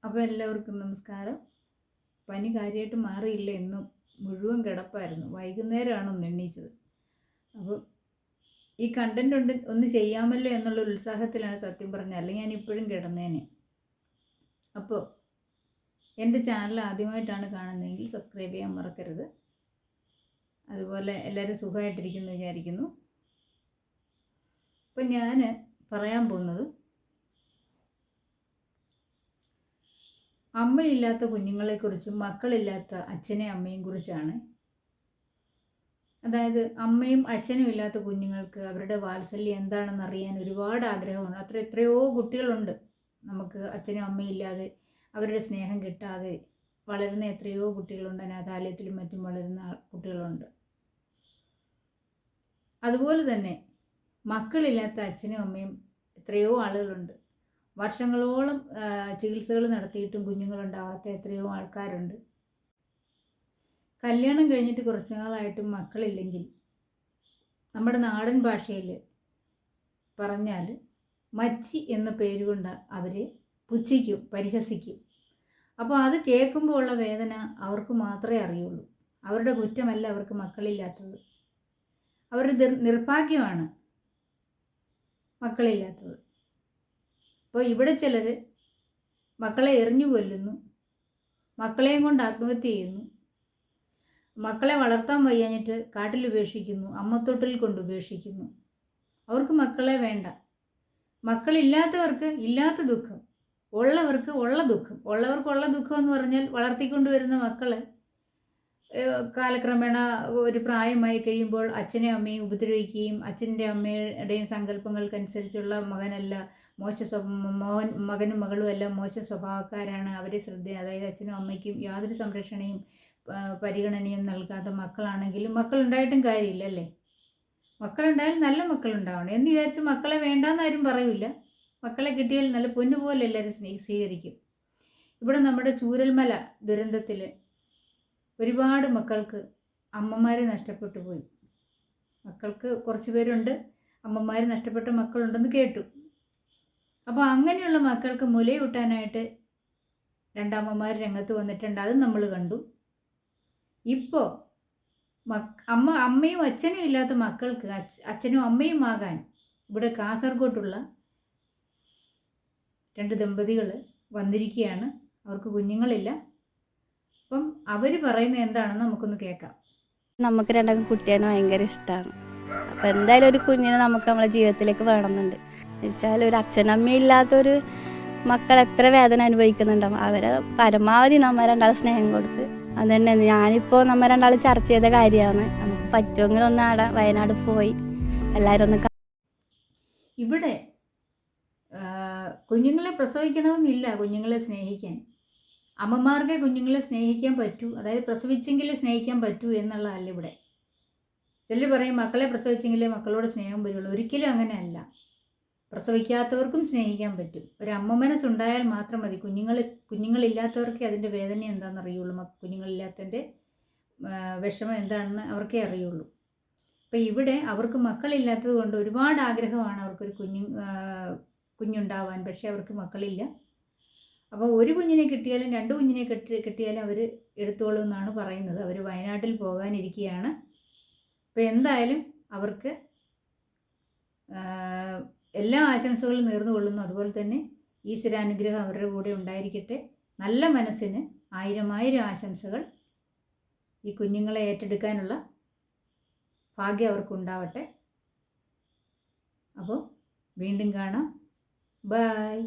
അപ്പോൾ എല്ലാവർക്കും നമസ്കാരം. പനി കാര്യമായിട്ട് മാറിയില്ല, എന്നും മുഴുവൻ കിടപ്പായിരുന്നു. വൈകുന്നേരമാണ് ഒന്ന് എണ്ണീച്ചത്. അപ്പോൾ ഈ കണ്ടൻറ് ഒന്ന് ചെയ്യാമല്ലോ എന്നുള്ള ഉത്സാഹത്തിലാണ് സത്യം പറഞ്ഞത്, അല്ലെങ്കിൽ ഞാൻ ഇപ്പോഴും കിടന്നേനെ. അപ്പോൾ എൻ്റെ ചാനൽ ആദ്യമായിട്ടാണ് കാണുന്നതെങ്കിൽ സബ്സ്ക്രൈബ് ചെയ്യാൻ മറക്കരുത്. അതുപോലെ എല്ലാവരും സുഖമായിട്ടിരിക്കുന്നു വിചാരിക്കുന്നു. അപ്പം ഞാൻ പറയാൻ പോകുന്നത് അമ്മയില്ലാത്ത കുഞ്ഞുങ്ങളെക്കുറിച്ചും മക്കളില്ലാത്ത അച്ഛനെയും അമ്മയും കുറിച്ചാണ്. അതായത് അമ്മയും അച്ഛനും ഇല്ലാത്ത കുഞ്ഞുങ്ങൾക്ക് അവരുടെ വാത്സല്യം എന്താണെന്ന് അറിയാൻ ഒരുപാട് ആഗ്രഹമാണ്. എത്രയോ കുട്ടികളുണ്ട് നമുക്ക് അച്ഛനും അമ്മയും ഇല്ലാതെ അവരുടെ സ്നേഹം കിട്ടാതെ വളരുന്ന എത്രയോ കുട്ടികളുണ്ട്. അനാഥാലയത്തിലും മറ്റും വളരുന്ന കുട്ടികളുണ്ട്. അതുപോലെ തന്നെ മക്കളില്ലാത്ത അച്ഛനും അമ്മയും എത്രയോ ആളുകളുണ്ട്. വർഷങ്ങളോളം ചികിത്സകൾ നടത്തിയിട്ടും കുഞ്ഞുങ്ങളുണ്ടാവാത്ത എത്രയോ ആൾക്കാരുണ്ട്. കല്യാണം കഴിഞ്ഞിട്ട് കുറച്ച് നാളായിട്ടും മക്കളില്ലെങ്കിൽ നമ്മുടെ നാടൻ ഭാഷയിൽ പറഞ്ഞാൽ മച്ചി എന്ന പേരുകൊണ്ട് അവരെ പുച്ഛിക്കും, പരിഹസിക്കും. അപ്പോൾ അത് കേൾക്കുമ്പോൾ ഉള്ള വേദന അവർക്ക് മാത്രമേ അറിയുള്ളൂ. അവരുടെ കുറ്റമല്ല അവർക്ക് മക്കളില്ലാത്തത്, അവരുടെ നിർഭാഗ്യമാണ് മക്കളില്ലാത്തത്. അപ്പോൾ ഇവിടെ ചിലർ മക്കളെ എറിഞ്ഞു കൊല്ലുന്നു, മക്കളെയും കൊണ്ട് ആത്മഹത്യ ചെയ്യുന്നു, മക്കളെ വളർത്താൻ വയ്യാഞ്ഞിട്ട് കാട്ടിൽ ഉപേക്ഷിക്കുന്നു, അമ്മത്തൊട്ടിൽ കൊണ്ട് ഉപേക്ഷിക്കുന്നു. അവർക്ക് മക്കളെ വേണ്ട. മക്കളില്ലാത്തവർക്ക് ഇല്ലാത്ത ദുഃഖം, ഉള്ളവർക്ക് ഉള്ള ദുഃഖം. ഉള്ളവർക്കുള്ള ദുഃഖം എന്ന് പറഞ്ഞാൽ വളർത്തിക്കൊണ്ടുവരുന്ന മക്കൾ കാലക്രമേണ ഒരു പ്രായമായി കഴിയുമ്പോൾ അച്ഛനെയും അമ്മയും ഉപദ്രവിക്കുകയും അച്ഛൻ്റെ അമ്മയുടെയും സങ്കല്പങ്ങൾക്കനുസരിച്ചുള്ള മകനല്ല, മകനും മകളും എല്ലാം മോശം സ്വഭാവക്കാരാണ്, അവരെ അതായത് അച്ഛനും അമ്മയ്ക്കും യാതൊരു സംരക്ഷണയും പരിഗണനയും നൽകാത്ത മക്കളാണെങ്കിലും മക്കളുണ്ടായിട്ടും കാര്യമില്ലല്ലേ. മക്കളുണ്ടായാലും നല്ല മക്കളുണ്ടാവണം എന്ന് വിചാരിച്ച് മക്കളെ വേണ്ടാന്ന് ആരും പറയില്ല. മക്കളെ കിട്ടിയാൽ നല്ല പൊന്നുപോലെ എല്ലാവരും സ്വീകരിക്കും. ഇവിടെ നമ്മുടെ ചൂരൽമല ദുരന്തത്തിൽ ഒരുപാട് മക്കൾക്ക് അമ്മമാരെ നഷ്ടപ്പെട്ടു പോയി. മക്കൾക്ക് കുറച്ച് പേരുണ്ട്, അമ്മമാർ നഷ്ടപ്പെട്ട മക്കളുണ്ടെന്ന് കേട്ടു. അപ്പോൾ അങ്ങനെയുള്ള മക്കൾക്ക് മുലയൂട്ടാനായിട്ട് രണ്ടമ്മമാർ രംഗത്ത് വന്നിട്ടുണ്ട്, അതും നമ്മൾ കണ്ടു. ഇപ്പോൾ അമ്മയും അച്ഛനും ഇല്ലാത്ത മക്കൾക്ക് അച്ഛനും അമ്മയും ആകാൻ ഇവിടെ കാസർഗോട്ടുള്ള 2 ദമ്പതികൾ വന്നിരിക്കുകയാണ്. അവർക്ക് കുഞ്ഞുങ്ങളില്ല. അപ്പം അവർ പറയുന്നത് എന്താണെന്ന് നമുക്കൊന്ന് കേൾക്കാം. നമുക്ക് രണ്ടാം കുട്ടിയെ ഭയങ്കര ഇഷ്ടമാണ്. അപ്പോൾ എന്തായാലും ഒരു കുഞ്ഞിനെ നമുക്ക് നമ്മളെ ജീവിതത്തിലേക്ക് വേണമെന്നുണ്ട്. എന്നുവെച്ചാൽ ഒരു അച്ഛനമ്മയും ഇല്ലാത്തൊരു മക്കൾ എത്ര വേദന അനുഭവിക്കുന്നുണ്ടാവും. അവരെ പരമാവധി നമ്മൾ രണ്ടാളും സ്നേഹം കൊടുത്ത് അത് തന്നെ ഞാനിപ്പോൾ നമ്മൾ രണ്ടാളും ചർച്ച ചെയ്ത കാര്യമാണ്. നമുക്ക് പറ്റുമെങ്കിൽ ഒന്ന് വയനാട് പോയി എല്ലാവരും ഒന്ന്. ഇവിടെ കുഞ്ഞുങ്ങളെ പ്രസവിക്കണമെന്നില്ല കുഞ്ഞുങ്ങളെ സ്നേഹിക്കാൻ. അമ്മമാർക്ക് കുഞ്ഞുങ്ങളെ സ്നേഹിക്കാൻ പറ്റൂ, അതായത് പ്രസവിച്ചെങ്കിലേ സ്നേഹിക്കാൻ പറ്റൂ എന്നുള്ളതല്ല ഇവിടെ. ചിലർ പറയും മക്കളെ പ്രസവിച്ചെങ്കിലേ മക്കളോട് സ്നേഹം വരുള്ളൂ. ഒരിക്കലും അങ്ങനെയല്ല. പ്രസവിക്കാത്തവർക്കും സ്നേഹിക്കാൻ പറ്റും. ഒരു അമ്മ മനസ്സുണ്ടായാൽ മാത്രം മതി. കുഞ്ഞുങ്ങളില്ലാത്തവർക്ക് അതിൻ്റെ വേദന എന്താണെന്ന് അറിയുള്ളൂ. കുഞ്ഞുങ്ങളില്ലാത്തതിൻ്റെ വിഷമം എന്താണെന്ന് അവർക്കേ അറിയുള്ളൂ. അപ്പോൾ ഇവിടെ അവർക്ക് മക്കളില്ലാത്തത് കൊണ്ട് ഒരുപാട് ആഗ്രഹമാണ് അവർക്കൊരു കുഞ്ഞുണ്ടാവാൻ. പക്ഷേ അവർക്ക് മക്കളില്ല. അപ്പോൾ ഒരു കുഞ്ഞിനെ കിട്ടിയാലും 2 കുഞ്ഞിനെ കിട്ടിയാലും അവർ എടുത്തോളൂ എന്നാണ് പറയുന്നത്. അവർ വയനാട്ടിൽ പോകാനിരിക്കുകയാണ്. അപ്പോൾ എന്തായാലും അവർക്ക് എല്ലാ ആശംസകളും നേർന്നുകൊള്ളുന്നു. അതുപോലെ തന്നെ ഈശ്വരാനുഗ്രഹം അവരുടെ കൂടെ ഉണ്ടായിരിക്കട്ടെ. നല്ല മനസ്സിന് 1000 ആശംസകൾ. ഈ കുഞ്ഞുങ്ങളെ ഏറ്റെടുക്കാനുള്ള ഭാഗ്യം അവർക്കുണ്ടാവട്ടെ. അപ്പോൾ വീണ്ടും കാണാം. ബൈ.